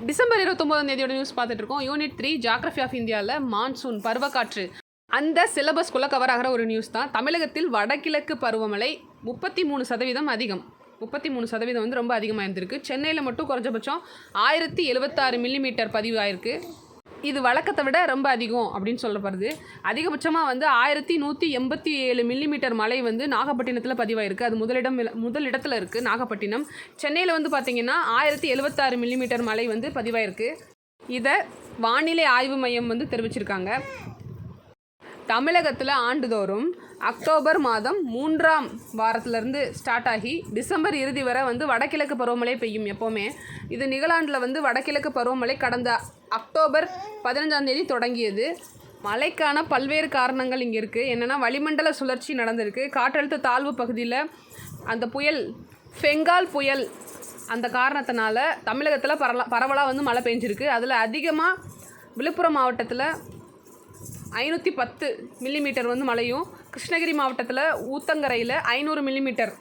December 29ஆம் தேதியோட news பார்த்துட்டு இருக்கோம். Unit 3 geography of இந்தியாவில் மான்சூன் பருவக்காற்று அந்த சிலபஸ்குள்ளே கவர் ஆகிற ஒரு நியூஸ் தான். தமிழகத்தில் வடகிழக்கு பருவமழை 33% அதிகம். 33% வந்து ரொம்ப அதிகமாக இருந்திருக்கு. சென்னையில் மட்டும் குறைஞ்சபட்சம் 1076 மில்லிமீட்டர் பதிவு ஆயிருக்கு. இது வழக்கத்தை விட ரொம்ப அதிகம் அப்படின்னு சொல்லப்படுது. அதிகபட்சமாக வந்து 1187 மில்லிமீட்டர் மழை வந்து நாகப்பட்டினத்தில் பதிவாயிருக்கு. அது முதலிடத்தில் இருக்குது நாகப்பட்டினம். சென்னையில் வந்து பார்த்திங்கன்னா 1076 மில்லிமீட்டர் மழை வந்து பதிவாயிருக்கு. இதை வானிலை ஆய்வு மையம் வந்து தெரிவிச்சிருக்காங்க. தமிழகத்தில் ஆண்டுதோறும் அக்டோபர் மாதம் 3ஆம் வாரத்திலேருந்து ஸ்டார்ட் ஆகி டிசம்பர் இறுதி வரை வந்து வடகிழக்கு பருவமழை பெய்யும். எப்போவுமே இது நிகழாண்டில் வந்து வடகிழக்கு பருவமழை கடந்த அக்டோபர் 15ஆம் தேதி தொடங்கியது. மழைக்கான பல்வேறு காரணங்கள் இங்கே இருக்குது. என்னென்னா, வளிமண்டல சுழற்சி நடந்திருக்கு. காற்றழுத்த தாழ்வு பகுதியில் அந்த புயல் பெங்கால் புயல் அந்த காரணத்தினால தமிழகத்தில் பரவலாக வந்து மழை பெஞ்சிருக்கு. அதில் அதிகமாக விழுப்புரம் மாவட்டத்தில் 510 மில்லிமீட்டர் வந்து மழையும், கிருஷ்ணகிரி மாவட்டத்தில் ஊத்தங்கரையில் 500 மில்லிமீட்டர்,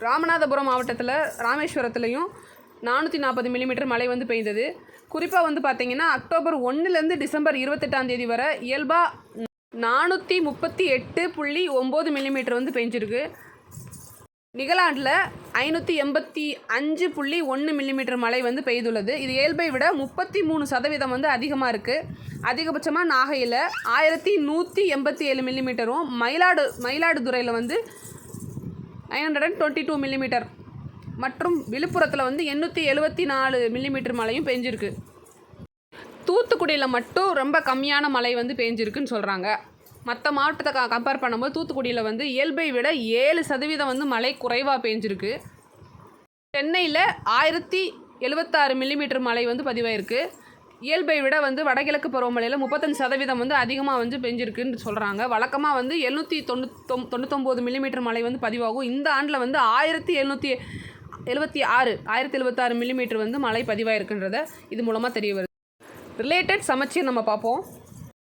ராமநாதபுரம் மாவட்டத்தில் ராமேஸ்வரத்துலேயும் 440 மில்லிமீட்டர் மழை வந்து பெய்தது. குறிப்பாக வந்து பார்த்திங்கன்னா அக்டோபர் 1லேருந்து டிசம்பர் 28ஆம் தேதி வரை இயல்பாக 438.9 மில்லிமீட்டர் வந்து பெஞ்சிருக்கு. நிகழாண்டில் 585.1 மில்லிமீட்டர் மழை வந்து பெய்துள்ளது. இது இயல்பை விட 33% வந்து அதிகமாக இருக்குது. அதிகபட்சமாக நாகையில் 1187 மில்லிமீட்டரும், மயிலாடுதுறையில் வந்து 922 மில்லிமீட்டர் மற்றும் விழுப்புரத்தில் வந்து 874 மில்லிமீட்டர் மழையும் பெஞ்சிருக்கு. தூத்துக்குடியில் மட்டும் ரொம்ப கம்மியான மழை வந்து பெஞ்சிருக்குன்னு சொல்கிறாங்க. மற்ற மாவட்டத்தை கம்பேர் பண்ணும்போது தூத்துக்குடியில் வந்து இயல்பை விட 7% வந்து மழை குறைவாக பெஞ்சிருக்கு. சென்னையில் 1076 மில்லிமீட்டர் மழை வந்து பதிவாயிருக்கு. இயல்பை விட வந்து வடகிழக்கு பருவமழையில் 35% வந்து அதிகமாக வந்து பெஞ்சிருக்குன்னு சொல்கிறாங்க. வழக்கமாக வந்து 799 மில்லிமீட்டர் மழை வந்து பதிவாகும். இந்த ஆண்டில் வந்து 1076 மில்லிமீட்டர் வந்து மழை பதிவாயிருக்குன்றத இது மூலமாக தெரிய வருது. ரிலேட்டட் சமச்சீர் நம்ம பார்ப்போம்.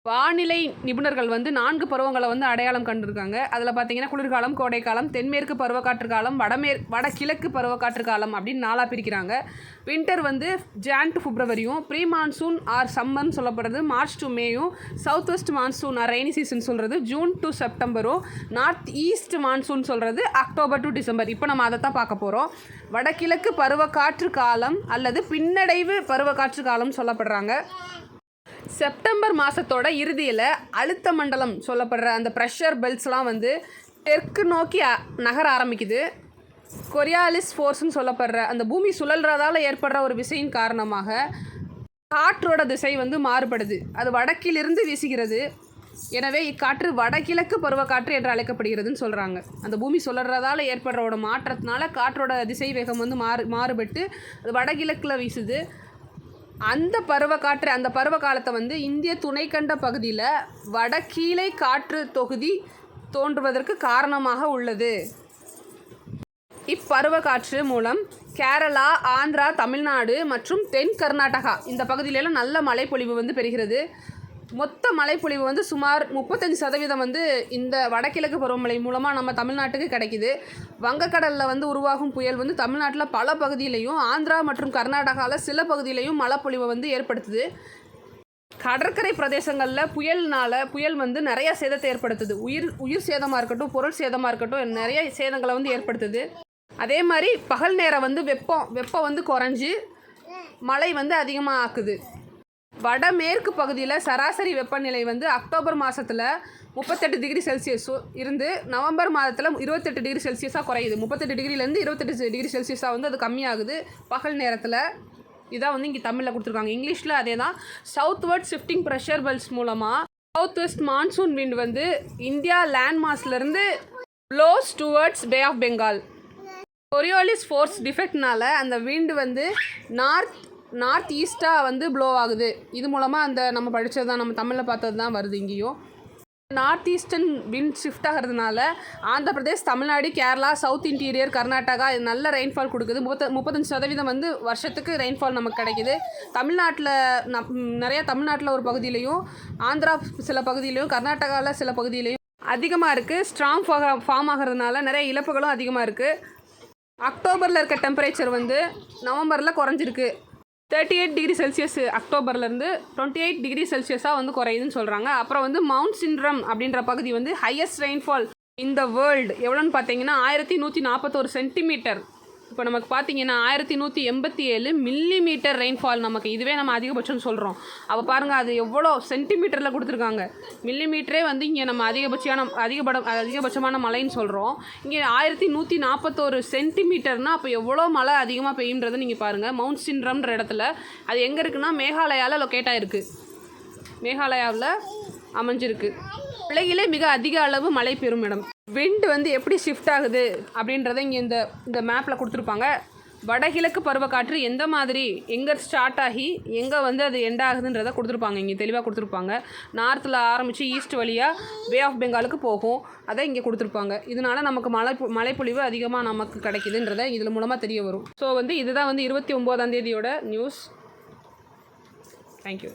வானிலை நிபுணர்கள் வந்து 4 பருவங்களை வந்து அடையாளம் கண்டிருக்காங்க. அதில் பார்த்திங்கன்னா குளிர்காலம், கோடைக்காலம், தென்மேற்கு பருவக்காற்று காலம், வடகிழக்கு பருவக்காற்று காலம் அப்படின்னு 4ஆக பிரிக்கிறாங்க. வின்டர் வந்து ஜான் டு பிப்ரவரியும், ப்ரீ மான்சூன் ஆர் சம்மர்னு சொல்லப்படுறது மார்ச் டு மேயும், south west monsoon or rainy season சொல்கிறது ஜூன் டு செப்டம்பரும், நார்த் ஈஸ்ட் மான்சூன் சொல்கிறது அக்டோபர் டு டிசம்பர். இப்போ நம்ம அதை தான் பார்க்க போகிறோம். வடகிழக்கு பருவக்காற்று காலம் அல்லது பின்னடைவு பருவக்காற்று காலம் சொல்லப்படுறாங்க. செப்டம்பர் மாதத்தோட இறுதியில் அழுத்த மண்டலம் சொல்லப்படுற அந்த ப்ரெஷர் பெல்ட்ஸ்லாம் வந்து தெற்கு நோக்கி நகர ஆரம்பிக்குது. கொரியாலிஸ் ஃபோர்ஸ்னு சொல்லப்படுற அந்த பூமி சுழல்றதால ஏற்படுற ஒரு விசையின் காரணமாக காற்றோட திசை வந்து மாறுபடுது. அது வடக்கிலிருந்து வீசுகிறது. எனவே இக்காற்று வடகிழக்கு பருவக்காற்று என்று அழைக்கப்படுகிறதுன்னு சொல்கிறாங்க. அந்த பூமி சுழல்றதால ஏற்படுற ஒரு மாற்றத்தினால காற்றோட திசை வேகம் வந்து மாறுபட்டு அது வடகிழக்கில் வீசுது. அந்த பருவக்காற்று அந்த பருவ காலத்தை வந்து இந்திய துணைக்கண்ட பகுதியில் வடகீழை காற்று தொகுதி தோன்றுவதற்கு காரணமாக உள்ளது. இப்பருவ காற்று மூலம் கேரளா, ஆந்திரா, தமிழ்நாடு மற்றும் தென் கர்நாடகா இந்த பகுதியிலலாம் நல்ல மழைப்பொழிவு வந்து பெறுகிறது. மொத்த மழைப்பொழிவு வந்து சுமார் 35% வந்து இந்த வடகிழக்கு பருவமழை மூலமாக நம்ம தமிழ்நாட்டுக்கு கிடைக்கிது. வங்கக்கடலில் வந்து உருவாகும் புயல் வந்து தமிழ்நாட்டில் பல பகுதியிலையும், ஆந்திரா மற்றும் கர்நாடகாவில் சில பகுதியிலையும் மழைப்பொழிவை வந்து ஏற்படுத்துது. கடற்கரை பிரதேசங்களில் புயல் வந்து நிறைய சேதத்தை ஏற்படுத்துது. உயிர் சேதமாக இருக்கட்டும், பொருள் சேதமாக இருக்கட்டும், நிறைய சேதங்களை வந்து ஏற்படுத்துது. அதே மாதிரி பகல் நேரம் வந்து வெப்பம் வந்து குறைஞ்சி மழை வந்து அதிகமாக ஆக்குது. வடமேற்கு பகுதியில் சராசரி வெப்பநிலை வந்து அக்டோபர் மாதத்தில் 38 டிகிரி செல்சியஸ் இருந்து நவம்பர் மாதத்தில் 28 டிகிரி செல்சியஸாக குறையுது. 38 டிகிரிலேருந்து 28 டிகிரி செல்சியஸாக வந்து அது கம்மியாகுது பகல் நேரத்தில். இதான் வந்து இங்கே தமிழில் கொடுத்துருக்காங்க. இங்கிலீஷில் அதே தான். Southward shifting pressure belts மூலமாக சவுத் வெஸ்ட் மான்சூன் விண்ட் வந்து இந்தியா லேண்ட் மாஸ்லேருந்து blows towards Bay of Bengal. Coriolis force டிஃபெக்ட்னால அந்த விண்ட் வந்து நார்த் ஈஸ்ட்டாக வந்து ப்ளோ ஆகுது. இது மூலமாக அந்த நம்ம படித்தது தான், நம்ம தமிழில் பார்த்தது தான் வருது. இங்கேயும் நார்த் ஈஸ்டர்ன் விண்ட் ஷிஃப்ட் ஆகிறதுனால ஆந்திர பிரதேஷ், தமிழ்நாடு, கேரளா, சவுத் இன்டீரியர், கர்நாடகா இது நல்ல ரெயின்ஃபால் கொடுக்குது. 35% வந்து வருஷத்துக்கு ரெயின்ஃபால் நமக்கு கிடைக்கிது. தமிழ்நாட்டில் ஒரு பகுதியிலையும், ஆந்திரா சில பகுதியிலையும், கர்நாடகாவில் சில பகுதியிலையும் அதிகமாக இருக்குது. ஸ்ட்ராங் ஃபார்ம் ஆகிறதுனால நிறைய இழப்புகளும் அதிகமாக இருக்குது. அக்டோபரில் இருக்க டெம்பரேச்சர் வந்து நவம்பரில் குறைஞ்சிருக்கு. 38 டிகிரி செல்சியஸ் அக்டோபர்லேருந்து 28 டிகிரி செல்சியஸாக வந்து குறையுதுன்னு சொல்கிறாங்க. அப்புறம் வந்து மவுண்ட் சிண்ட்ரம் அப்படின்ற பகுதி வந்து ஹையஸ்ட் ரெயின்ஃபால் இந்த வேர்ல்டு எவ்வளோன்னு பார்த்தீங்கன்னா 1141 சென்டிமீட்டர். இப்போ நமக்கு பார்த்தீங்கன்னா 1187 மில்லிமீட்டர் ரெயின்ஃபால் நமக்கு. இதுவே நம்ம அதிகபட்சம்னு சொல்கிறோம். அப்போ பாருங்கள் அது எவ்வளோ சென்டிமீட்டரில் கொடுத்துருக்காங்க. மில்லிமீட்டரே வந்து இங்கே நம்ம அதிகபட்சமான மழைன்னு சொல்கிறோம். இங்கே 1141 சென்டிமீட்டர்னால் அப்போ எவ்வளோ மழை அதிகமாக பெய்யுன்றதை நீங்கள் பாருங்கள். மவுண்ட் சிண்ட்ரம்ன்ற இடத்துல அது எங்கே இருக்குன்னா மேகாலயாவில் லொக்கேட் ஆகிருக்கு. மேகாலயாவில் அமைஞ்சிருக்கு. உலகிலே மிக அதிக அளவு மழை பெறும் இடம். விண்டு வந்து எப்படி ஷிஃப்ட் ஆகுது அப்படின்றத இங்கே இந்த மேப்பில் கொடுத்துருப்பாங்க. வடகிழக்கு பருவக்காற்று எந்த மாதிரி எங்கே ஸ்டார்ட் ஆகி எங்கே வந்து அது எண்ட் ஆகுதுன்றதை கொடுத்துருப்பாங்க. இங்கே தெளிவாக கொடுத்துருப்பாங்க. நார்த்தில் ஆரம்பித்து ஈஸ்ட் வழியாக பே ஆஃப் பெங்காலுக்கு போகும். அதை இங்கே கொடுத்துருப்பாங்க. இதனால் நமக்கு மழைப்பொழிவு அதிகமாக நமக்கு கிடைக்குதுன்றதை இதில் மூலமாக தெரிய வரும். ஸோ வந்து இதுதான் வந்து 29ஆம் தேதியோட நியூஸ். தேங்க்யூ.